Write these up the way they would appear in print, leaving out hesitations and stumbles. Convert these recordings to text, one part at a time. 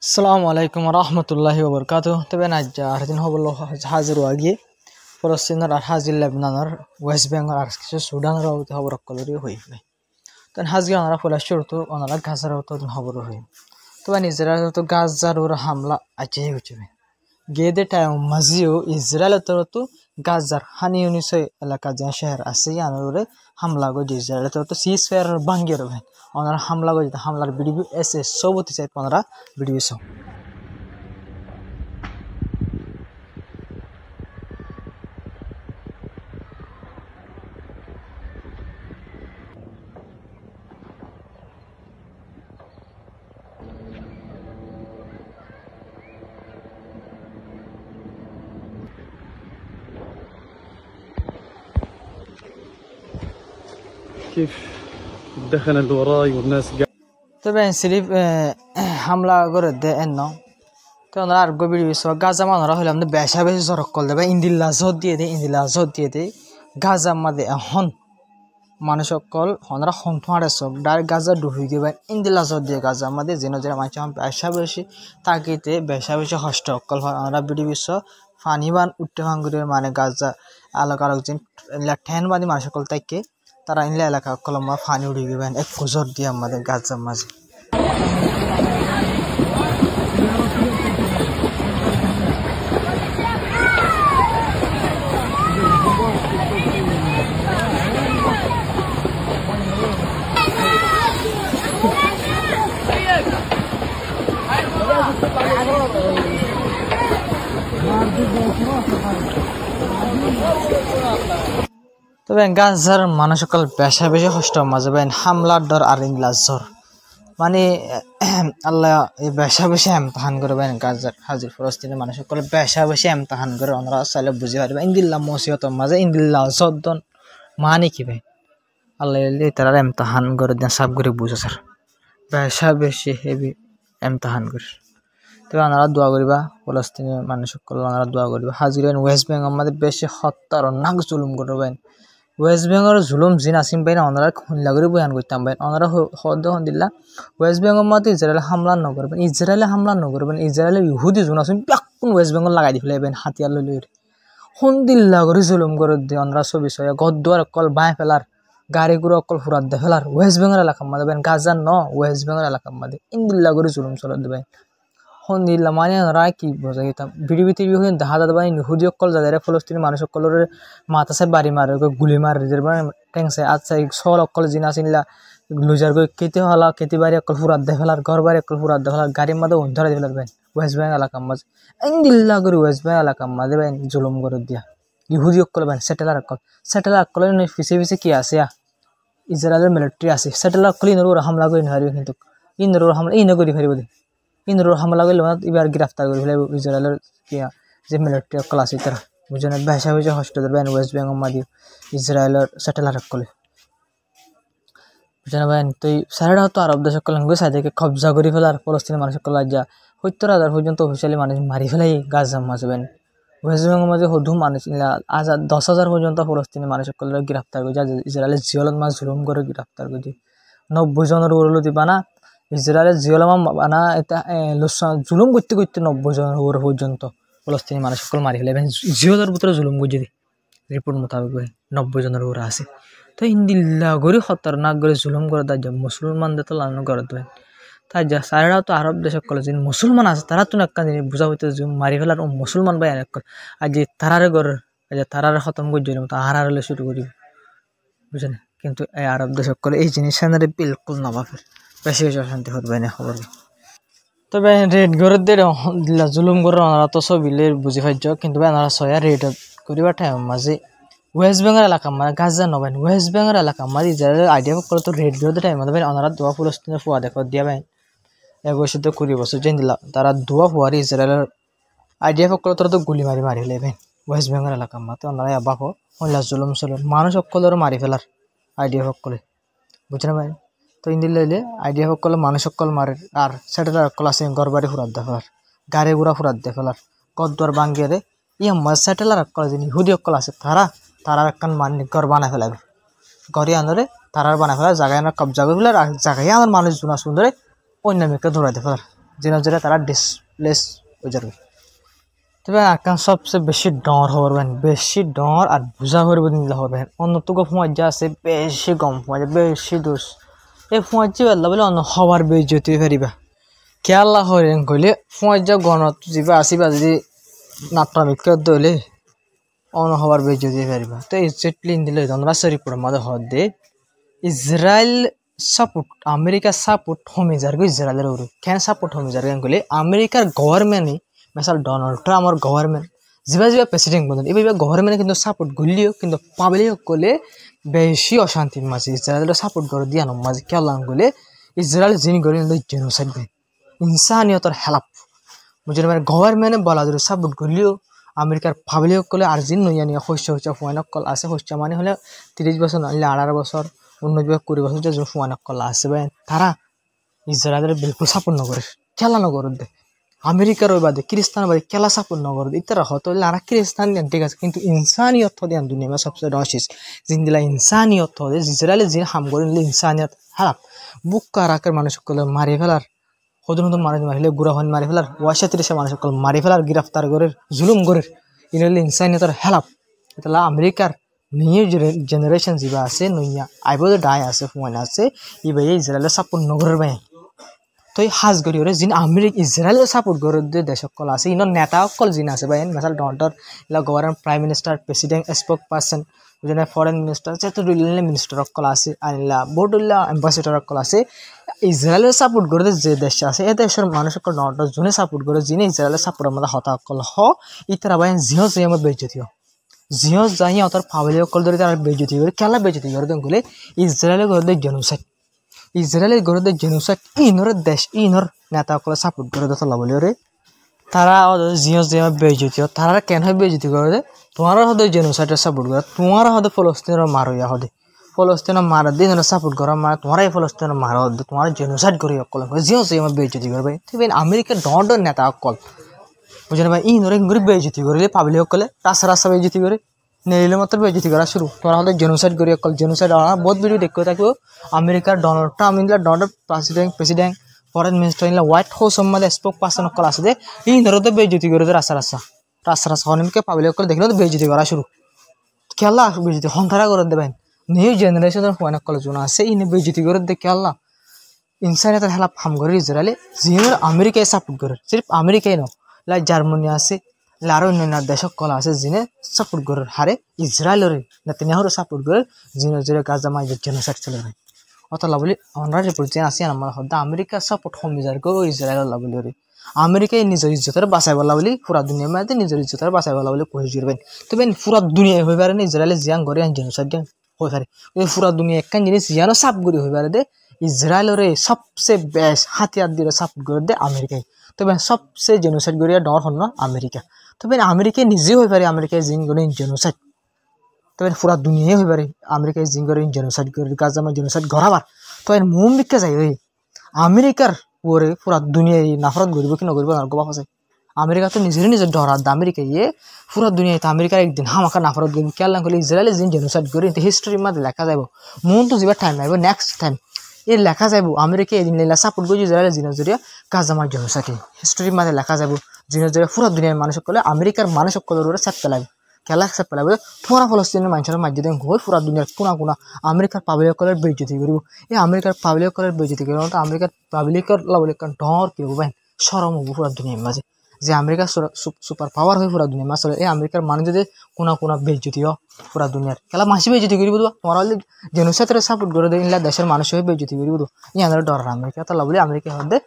আসসালামু আলাইকুম রহমতুল্লাহি ওবরকাতুহ। তবে না দিন হবল হাজির আগে ফলস্তিনের আর হাজির লেবনানের ওয়েস্ট বেঙ্গল আর কিছু সুডানের খবর কলরি হইবে তখন হাজি ওনারা ফলাস্টোর তো ওনারা গাজার তো খবর হই তবে নিজেরা তো গাজার ওর হামলা আছে হচ্ছে গেদে টাইম মাঝিও ইসরায়েল তো গাজার হানি ইউনিস এলাকা যে শহর আছে ইয়ানোরে হামলা গো ইসরায়েল তো সিজ ফায়ার ভাঙ্গি রবে ওনারা হামলা গো হামলার ভিডিও এসে সবতি চাই ওনারা ভিডিও সব كيف دخن اللي وراي والناس তবে সিরিফ হামলা করে দে এন্ন তো ওনারা আর গভীর বিষয় গাজা মানরা হইলাম বেশা বেশি জরক কল দেবে ইন্দিল্লা জত দিয়ে দে গাজা মাদে এখন মানুষ সকল ওনারা হংফাড়ে সব ডাইরেক্ট গাজা ডুবি গেবে ইন্দিল্লা জত দিয়ে গাজা মাদে যেন যেন মানুষ বেশা বেশি তাকিতে বেশা বেশি হষ্ট অকল ওনারা বিড়ি বিশ্ব ফানিবান উঠতে ভাঙ্গুরের মানে গাজা এলাকার একজন ঠেন বাদি মানুষ সকল তাইকে তারা ইনলা এলাকা কলমা ফানি উড়ে গেবেন এক গুজর দিয়ে আমাদের গাজার মাঝে তবে গাজার মানুষ সকল বেশা বেশি কষ্ট মাঝে বেন হামলার ডর আর ইংলাজ জ্বর মানে আল্লাহ এই বেশা বেশি এমতাহান করবেন গাজার হাজির ফলস্তিনের মানুষ সকল বেশা বেশি এমতাহান করে ওনারা চাইলে বুঝে পারবে ইন্দিল্লা মসিহত মাঝে ইন্দিল্লা জদ্দন মানে কি ভাই আল্লাহ তারা এমতাহান করে দেন সাব করে বুঝে স্যার বেশা বেশি হেভি এমতাহান করে তবে ওনারা দোয়া করিবা ফলস্তিনের মানুষ সকল ওনারা দোয়া করিবা হাজির ওয়েস্ট বেঙ্গল আমাদের বেশি হত্যার নাক জুলুম করবেন ওয়েস্ট বেঙ্গল জুলুম জিন আসিম পাই না ওনারা খুনলা করে বয়ান করতাম পাই ওনারা হদ দিল্লা ওয়েস্ট বেঙ্গল মাতে ইসরায়েল হামলা নকরবেন ইসরায়েলে ইহুদি জুন আসুন ব্যাকুন ওয়েস্ট বেঙ্গল লাগাই দি ফেলাইবেন হাতিয়ার লই হন দিল্লা করে জুলুম করে দিয়ে ওনারা ছবি ছয় গদ্দুয়ার অকল বাঁয় ফেলার গাড়ি গুলো অকল ফুরাত দে ফেলার ওয়েস্ট বেঙ্গল এলাকা মাদে গাজার ন ওয়েস্ট বেঙ্গল এলাকা মাদে ইন্দিল্লা করে জুলুম চলে দেবেন হন দিল্লা মানে ওনারা কি বোঝা গেতাম ভিডিও হয়ে দেখা যাবে ইহুদি অকল যাদের ফলস্তিনি মানুষ সকলের মাথা সাই বাড়ি মারে গুলি মারে টেংসে আচ্ছা সল অকল জিনা চিনলা লুজার গই কেতে হলা কেতে বাড়ি অকল ফুরাত দে ফেলার ঘর বাড়ি অকল ফুরাত দে ফেলার গাড়ির মাঝে ধরে দিয়ে ফেলার ওয়েস্ট বেঙ্গল এলাকার মাঝে ইন্দিল্লা করে ওয়েস্ট বেঙ্গল এলাকার মাঝে জুলুম করে দিয়া ইহুদি অকল স্যাটেলার অকল পিছিয়ে পিছিয়ে কি আছে ইসরায়েলের মিলিটারি আছে স্যাটেলার অকল ইনর হামলা করে নিহারিব কিন্তু ইনর হামলা ইনে করে ফেরিব ইন্দ্র হামলা করলে এবার গ্রেফতার করে ফেলে ইসরায়েলের যে মিলিটারি অকল আছে তারা বুঝেন বেশা বেশি হস্ট দেবেন ওয়েস্ট বেঙ্গল মাদি ইসরায়েলের স্যাটেলাইট অকলে বুঝেন ভাই তো সারা তো আরব দেশ অকল সাইডে কবজা করে ফেলার ফলস্তিনের মানুষ অকল যা 70,000 পর্যন্ত অফিসিয়ালি মানুষ মারি ফেলাই গাজা মাঝবেন ওয়েস্ট বেঙ্গল মাঝে হধু মানুষ 10,000 পর্যন্ত ফলস্তিনের মানুষ অকল গ্রেফতার করে যা ইসরায়েলের জিয়লত মাছ জুলুম করে গ্রেফতার করে দিয়ে 90 জনের ওরলো দিবা না ইসরায়েলের জিওলামা বানা এটা জুলুম করতে 90 জন ওর পর্যন্ত ফলস্তিনি মানুষ সকল মারি ফেলে জিওদের ভিতরে জুলুম করছে রিপোর্ট মোতাবেক 90 জনের ওরা আছে তো ইন্দিল্লা করে খতরনাক করে জুলুম করে তার যা মুসলমানদের তো লালন করে দেবেন তাই যা সারা তো আরব দেশ সকল যে মুসলমান আছে তারা তো একটা জিনিস বোঝা হইতে মারি ফেলার ও মুসলমান ভাই আর যে তারারে গড় তারারে খতম করছে হারারে শুরু করি বুঝলেন কিন্তু এই আরব দেশ সকলে এই জিনিস বিলকুল নবাফের বেশি বেশি অশান্তি হতে পারে না খবর তবে রেড ঘরের দিলা জুলুম করে ওনারা তো সবিলে বুঝি পাইছ কিন্তু ওনারা ছয়া রেড করিবার টাইম মাঝে ওয়েস্ট বেঙ্গল এলাকা মানে গাজা নবেন ওয়েস্ট বেঙ্গল এলাকা মাঝে ইসরায়েলের আইডিয়া করে তো রেড ঘরের টাইম মাঝে ওনারা দোয়া ফলস্তিনের ফুয়া দেখো দিয়া ভাই 21 থেকে 20 বছর যেন দিলা তারা দোয়া ফুয়ারি ইসরায়েলের আইডিয়া করে তোরা তো গুলি মারি লেবেন ওয়েস্ট বেঙ্গল এলাকা মাতে ওনারা বাপ হইলা জুলুম চলে মানুষ সকলের মারি ফেলার আইডিয়া সকলে বুঝলেন ভাই তো ইন্দিল লইলে আইডিয়া সকল মানুষ সকল মারে আর স্যাটেলাইট সকল আছে ঘর বাড়ি ফুরাত দে ফেলার গাড়ি ঘোড়া ফুরাত দে ফেলার গদ্দুয়ার বাঙ্গিয়ে স্যাটেলাইট সকল যে ইহুদি সকল আছে তারা একখান ঘর বানায় ফেলাবে ঘরে আনরে তারার বানায় ফেলার জায়গায় কবজা করে ফেলার আর জায়গায় আমার মানুষ জোনা সুন্দরে অন্য মেয়েকে দৌড়াইতে ফেলার যেন যেটা তারা ডিসপ্লেস হয়ে যাবে। তবে আকান সবচেয়ে বেশি ডর হবেন, বেশি ডর আর বুঝা হইব নিলে হবেন। অন্যটুকু ফুঁয়াজা আছে বেশি গম ফুঁয়াজা বেশি দোষ এই ফুঁয়াজি বেলা বলে অন্য হওয়ার বেজতি ফেরিবা খেয়াল্লা হরেন কইলে ফুঁয়াজা গণত যা আসিবা যদি নাট্রামিক দলে অন্য হওয়ার বেজতি ফেরিবা। তো এক্সাক্টলি দিলে তোমরা রিপোর্ট মাঝে হদ দে ইসরায়েল সাপোর্ট আমেরিকা সাপোর্ট হোমে যার ইসরায়েলের ওর কেন সাপোর্ট হোমে যার কইলে আমেরিকার গভর্নমেন্টই মিসাল ডোনাল্ড ট্রাম্পর গভর্নমেন্ট যা প্রেসিডেন্ট বলেন এবার গভর্নমেন্টে কিন্তু সাপোর্ট গলিও কিন্তু পাবলিক কলে বেশি অশান্তির মাঝে ইসরায়েলের সাপোর্ট করে দিয়ানো মাঝে কেলাম গলে ইসরায়েল যিনি করে জেনোসাইড দেয় ইনসানিয়তর হেলাপ বুঝলেন মানে গভর্নমেন্টে বলা যদি সাপোর্ট গলিও আমেরিকার পাবলিক কলে আর যিনি নইয়া নিয়ে শস্য ফুয়ানক কল আছে শস্য মানে হলে 30 বছর নাহলে 18 বছর 19 20 বছর যে ফুয়ানক কল আছে তারা ইসরায়েলের বিলকুল সাপোর্ট নগরে খেলা নগর দেয় আমেরিকার ওই বাদে খ্রিস্টান বাদে খেলা সাপোর্ট নগর ইতারা হতো আর খ্রিস্টান দেন ঠিক আছে কিন্তু ইনসানিয়ত দেন দুনিয়া সবচেয়ে রসিস জিন্দিলা ইনসানিয়ত ইসরায়েলে যে হাম করে ইনসানিয়ত হারাপ বুক কারাকের মানুষ সকলে মারি ফেলার নতুন নতুন মানুষ মারিলে গুড়া হন মারি ফেলার ওয়াশা 30 মানুষ সকল মারি ফেলার গ্রেফতার করে জুলুম করে ইনলে ইনসানিয়তর হেলাপ এটা আমেরিকার নিউ জেনারেশন যা আছে নইয়া আইবদে ডাই আছে ফোন আছে ইবাই ইসরায়েলের সাপোর্ট নগরের বাই তো হাজ গড়ি ওরে যিনি আমেরিকা ইসরায়েলের সাপোর্ট করে দেশ সকল আছে ইনর নেতা সকল যিনি আছে বাই মেসাল ডন্টর ইলা government prime minister president spoke person যেনে ফরেন মিনিস্টার যত রিলিয়ান মিনিস্টার সকল আছে আইলা বোর্ডুল্লা অ্যাম্বাসেডর সকল আছে ইসরায়েলের সাপোর্ট করে যে দেশ আছে এই দেশের মানুষ সকল ডন্টর জুনে সাপোর্ট করে যিনি ইসরায়েলের সাপোর্টের মধ্যে হতা সকল হ ইতারা বাই জিও জিও বেজতিও জিও যাই অতর পাবলিক সকল ধরে তারা বেজতি করে খেলা বেজতি করে দেন গলে ইসরায়েলের গড়ে জেনোসাইড ইসরায়েলের গড়ে জেনোসাইড ইনর দেশ ইনর নেতা সকল সাপোর্ট করে দলা বলে রে তারা জিও জিও বেজতি তারা কেন বেজতি করে তোমার হদে জেনোসাইডের সাপোর্ট করে তোমার হদে ফলস্তিনের মারইয়া হদে ফলস্তিনের মার দিন সাপোর্ট করা মানে তোমার এই ফলস্তিনের মার হদে তোমার জেনোসাইড করে সকল জিও জিও বেজতি করবে ঠিক আমেরিকার ডর নেতা সকল বুঝলেন ভাই ইনরে গরিব বেজতি করে পাবলিক সকলে রাস্তা রাস্তা বেজতি করে নেইলে মাত্র বেজতি করা শুরু তোমার হদে জেনোসাইড করে সকল জেনোসাইড বহুত ভিডিও দেখতে থাকবো আমেরিকার ডোনাল্ড ট্রাম্প ইনলা ডোনাল্ড প্রেসিডেন্ট ফরেন মিনিস্টার ইনলা হোয়াইট হাউস সম্বন্ধে স্পোক পার্সন সকল আছে যে ইনরে বেজতি করে রাস্তা রাস্তা রাস্তা রাস্তা অনেকে পাবলিক সকলে দেখলে বেজতি করা শুরু খেলা বেজতি হন্তারা করে দেবেন নিউ জেনারেশনের ফোন সকল জন আছে ইনে বেজতি করে দে খেলা ইনসানিয়তের হেলা ফাম করে ইসরায়েলে যিনি আমেরিকায় সাপোর্ট করে সির্ফ আমেরিকায় ন লাইক জার্মানি আছে আরো অন্যান্য দেশ সকল আছে যিনি সাপোর্ট করে হারে ইসরায়েলের নেতানিয়াহুর সাপোর্ট করে যিনি যে গাজা মাই জেনোসাইড চলে যায় অতলা বলি আমরা রিপোর্ট যে আসি আমার হদ্দা আমেরিকা সাপোর্ট কমে যার গো ইসরায়েল বলি রে আমেরিকায় নিজের ইজ্জতের বাঁচাই বলা বলি পুরা দুনিয়ার মধ্যে নিজের ইজ্জতের বাঁচাই বলা বলি কোশিশ করবেন তবে পুরা দুনিয়ায় হয়ে পারে না ইসরায়েলে জিয়ান করে জেনোসাইড হয়ে পারে পুরা দুনিয়া একখান জিনিস জিয়ানো সাপ করে হয়ে পারে দে ইসরায়েলের সবচেয়ে বেশ হাতিয়ার দিয়ে সাপোর্ট করে দে আমেরিকায় তবে সবচেয়ে জেনোসাইড করিয়া ডর হল না আমেরিকা তবে আমেরিকায় নিজেও হয়ে পারে আমেরিকায় জিন করে জেনোসাইড তবে পুরা দুনিয়ায় হয়ে পারে আমেরিকায় জিন করে জেনোসাইড করে গাজা জেনোসাইড ঘরাবার তবে মুম বিকে যায় ওই আমেরিকার ওরে পুরা দুনিয়ায় নাফরত করব কি নকরব আর গোবা ফাঁসাই আমেরিকা তো নিজের ডর আর আমেরিকা ইয়ে পুরা দুনিয়ায় আমেরিকার একদিন হামাকা নাফরত করব কেলা করলে ইসরায়েলে জিন জেনোসাইড করে হিস্ট্রির মধ্যে লেখা যাব মন তো যাবার টাইম লাগবে নেক্সট টাইম এর লেখা যাব আমেরিকা এদিন লেলা সাপোর্ট করে ইসরায়েলের জিনের জরিয়া গাজা জেনোসাইড হিস্ট্রির মধ্যে লেখা যাব জিনের জরিয়া পুরা দুনিয়ার মানুষ সকলে আমেরিকার মানুষ সকলের ওরা চাপ পেলাবে খেলা একসাথ পেলাবে পুরা ফলস্তিনের মানুষের মাঝে দেন হয়ে পুরা দুনিয়ার কোনা কোনা আমেরিকার পাবলিক কলের বেজতি করব এই আমেরিকার পাবলিক কলের বেজতি করব আমেরিকার পাবলিকের বলে ডর কি হবো সরম হবো পুরা দুনিয়ার মাঝে যে আমেরিকা সুপার পাওয়ার হয়ে পুরা দুনিয়ার মাঝে এই আমেরিকার মানুষ যদি কোনা কোনা বেজতি পুরা দুনিয়ার খেলা মাসি বেজতি করব তোমার হলে জেনোসাইডের সাপোর্ট করে দেয় দেশের মানুষ হয়ে বেজতি করব ইয়াদের ডর আমেরিকা তাহলে বলে আমেরিকা মধ্যে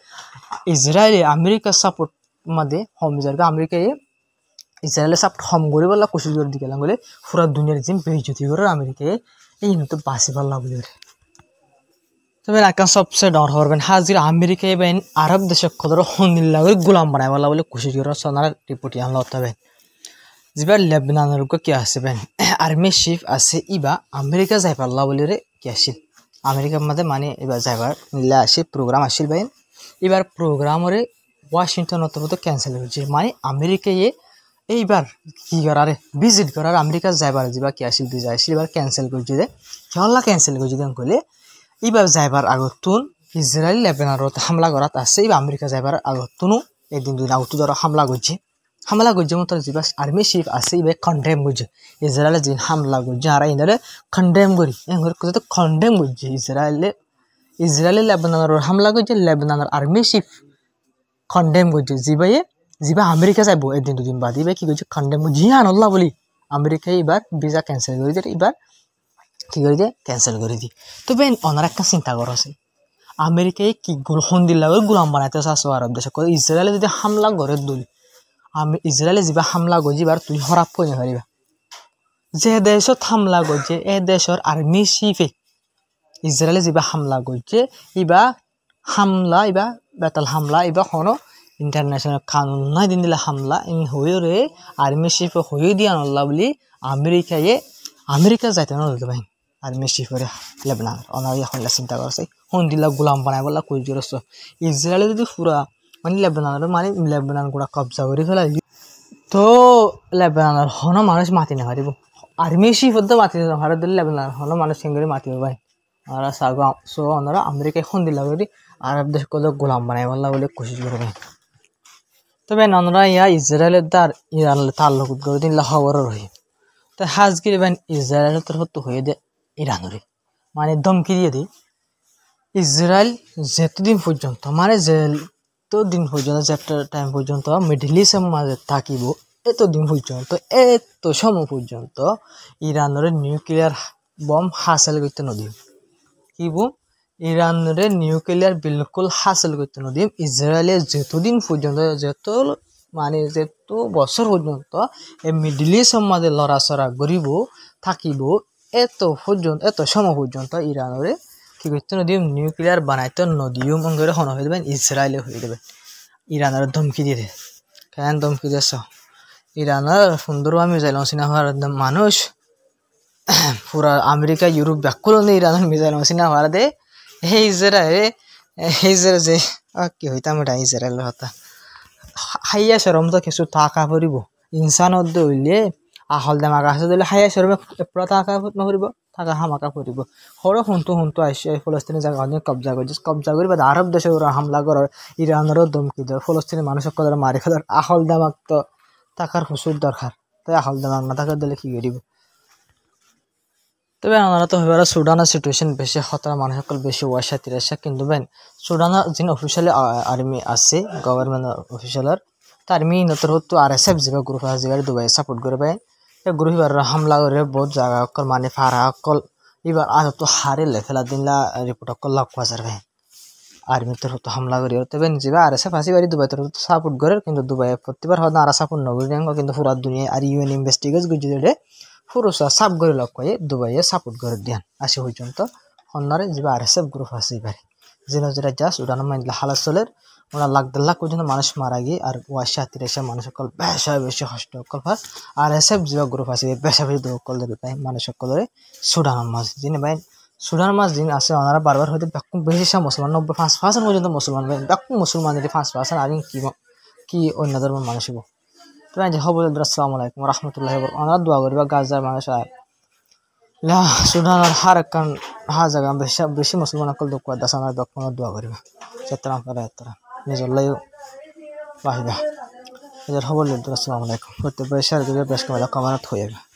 ইসরায়েলে আমেরিকার সাপোর্ট মধ্যে হোম জায়গা আমেরিকায় ইসরায়েলের সাপোর্ট হোম করে বললা কোশিশ করে দিকে বলে পুরা দুনিয়ার জিম বেজতি করে আমেরিকায় এই নতুন বাসি পাল্লা বলে তবে আকান সবচেয়ে ডর হবেন হাজির আমেরিকায় বেন আরব দেশক খদর হন্দিল্লা করে গোলাম বানায় বলা বলে কোশিশ করে সোনার রিপোর্ট আনলা হতে যেবার লেবনানের কি আছে বেন আর্মি চিফ আছে ইবা আমেরিকা যাই পাল্লা বলে রে কি আসিল আমেরিকার মধ্যে মানে এবার যাইবার নিলা আসে প্রোগ্রাম আসিল বেন এবার প্রোগ্রামরে ওয়াশিংটন অত ক্যান্সেল হয়েছে মানে আমেরিকায় এইবার কি করার ভিজিট করার আমেরিকা যাইবার যা কি আসিল যাই এবার ক্যান্সেল করছে যে খেলা ক্যান্সেল করছে কইলে এবার যাইবার আগতুন ইসরায়েল লেবাননত হামলা করাত আছে বা আমেরিকা যাইবার আগতনো এদিন দুদিন আগতো ধরো হামলা করছে মতো যা আর্মি চিফ আছে ইবে কন্ডেম করছে ইসরায়েলে যে হামলা করছে আর ইনারে কন্ডেম করি তো কন্ডেম করছে ইসরায়েলে লেবাননের হামলা করছে লেবাননের আর্মি চিফ কন্ডেম করছে যিবা আমেরিকা যাইব এদিন দুদিন বাদ ইবে কি করছে কন্ডেম জিহান আল্লাহ বলি আমেরিকায় এবার ভিসা ক্যান্সেল করে দিয়ে এবার কি করে দিয়ে ক্যান্সেল করে দি তবে ওনার একটা চিন্তা করা আছে আমেরিকায় কি সন্দিল্লাগর গোলাম বানাইতে চাচ্ছ আরব দেশে ইসরায়েলে যদি হামলা করে দলি ইসরায়েলে যা হামলা করছি এবার তুই হরাপ করে পারিবা যে দেশত হামলা করছে এ দেশের আর্মি চিফে ইসরায়েলে যা হামলা করছে বেতাল হামলা কোনো ইন্টারন্যাশনাল কানুন নাই দিন দিলে হামলা হয়ে আর্মি চিফে হয়ে দিয়া নল্লা বলি আমেরিকা যাইতে নলতে পাই আর্মি চিফরে লেবানন ওনার এখন চিন্তা করছে সন্দিল্লা গোলাম বানাই বলা কই জোর ইসরায়েলে যদি পুরা মানে লেবানন গুড়া কবজা করে ফেলাই তো লেবাননের হনো মানুষ মাতি না পারিব আর্মি চিফ তো মাতি ভারত দিলে লেবাননের হনো মানুষ সিঙ্গরে মাতিব ভাই আর সাগো সো ওনারা আমেরিকায় সন্দিল্লা করে আরব দেশ কত গোলাম বানাই বলা বলে কোশিশ করবে তবে ওনারা ইসরায়েলের দ্বার ইরান তাল্লুক করে দিলে খবর রহি তো হাজগির বেন ইসরায়েলের তরফ হয়ে দে ইরানরে মানে ধমকি দিয়ে দিই ইসরায়েল যেতদিন পর্যন্ত মানে যেতদিন পর্যন্ত যেটা টাইম পর্যন্ত মিডল ইস্টের মাঝে থাকিব এতদিন পর্যন্ত এত সময় পর্যন্ত ইরানের নিউক্লিয়ার বম হাসিল করতে নদিম কি বম ইরানের নিউক্লিয়ার বিলকুল হাসিল করতে নদিম ইসরায়েলে যতদিন পর্যন্ত যত বছর পর্যন্ত এই মিডল ইস্টের মাঝে লড়াচড়া করিব থাকিব এত সময় পর্যন্ত ইরানের কি করতে নদীম নিউক্লিয়ার বানাইতে নদীও মঙ্গলে হন হয়ে দেবেন ইসরায়েলে হয়ে দেবেন ইরানের ধমকি দিয়ে কেন ধমকি দিয়েছ ইরানের সুন্দরভাবে মিসাইল চিনা হওয়ার মানুষ পুরা আমেরিকা ইউরোপ ব্যাকুল ইরানের মিসাইল চিনা হওয়ার দে ইসরায়েল যে কি হইতাম এটা ইসরায়েলের কথা হাইয়া সরম তো কিছু টাকা পড়ব ইনসানত দইলে আহল দামাকা আছে দিলে হাইয়া সরমে পুরা টাকা নকরিব থাকা হামাকা পড়ব সরো শুনতো আসছে ফলস্তিনি জায়গা কবজা করি বা আরব দেশে ওরা হামলা করার ইরানেরও ধমকি দেয় ফলস্তিনি মানুষের কদর মারি ফেলার আহল দামাক তো টাকার প্রচুর দরকার তাই আহল দামাক না টাকা দিলে কি করিব তবে ওনারা তো হইবার সুডানের সিচুয়েশন বেশি খতরা মানুষ সকল বেশি ওয়াসা তিরাসা কিন্তু বেন সুডানের যিনি অফিসিয়ালি আর্মি আছে গভর্নমেন্ট অফিসিয়ালের তার আর্মি নতর তো RSF যা গ্রুপ আছে যেগুলো দুবাই সাপোর্ট করে পায় এই গ্রুপ এবার হামলা করে বহুত জায়গা সকল মানে ফারা সকল এবার আজ তো হারে লেফেলা দিনলা রিপোর্ট সকল লাখ হাজার ভাই আর্মি তোর তো হামলা করি তবে যা RSF আসি বাড়ি দুবাই তোর সাপোর্ট করে কিন্তু দুবাই প্রতিবার হয়তো আর সাপোর্ট নগরী কিন্তু পুরা দুনিয়া আর UN ইনভেস্টিগেট গুজরে পুরুষরা সাপ করে লক্ষ্য দুবাইয়ে সাপোর্ট করে দিয়ান আসে পর্যন্ত অন্যরে যা RSF গ্রুপ আছে এবারে যেন যেটা জাস্ট উড়ানো মাইন্ডলা হালা চলের ওরা লাখ দেড় লাখ পর্যন্ত মানুষ মারা গিয়ে আর 80-83 মানুষ সকল বেশি কষ্ট সকল পাস RSF যা গ্রুপ আছে বেশি সকল দেবে পাই মানুষ সকলের সুডানের মাঝ যিনি ভাই সুডানের মাঝ যিনি আছে ওনারা বারবার হয়তো ব্যাকুম বেশি মুসলমান 95% পর্যন্ত মুসলমান ভাই ব্যাকুম মুসলমানের 5% আর কি অন্য ধর্মের মানুষ হবো তো আসসালামু আলাইকুম রহমতুল্লাহ ওনারা দোয়া করবা গাজার মানুষ আর সুডানের হার জায়গা বেশি মুসলমান সকল দুঃখ দাস আমার দোয়া করিবা চেতনা করে নিজের লাই বাহিবা নিজের খবর আসসালামু আলাইকুম প্রত্যেক বেশ কমানো হয়ে যাবে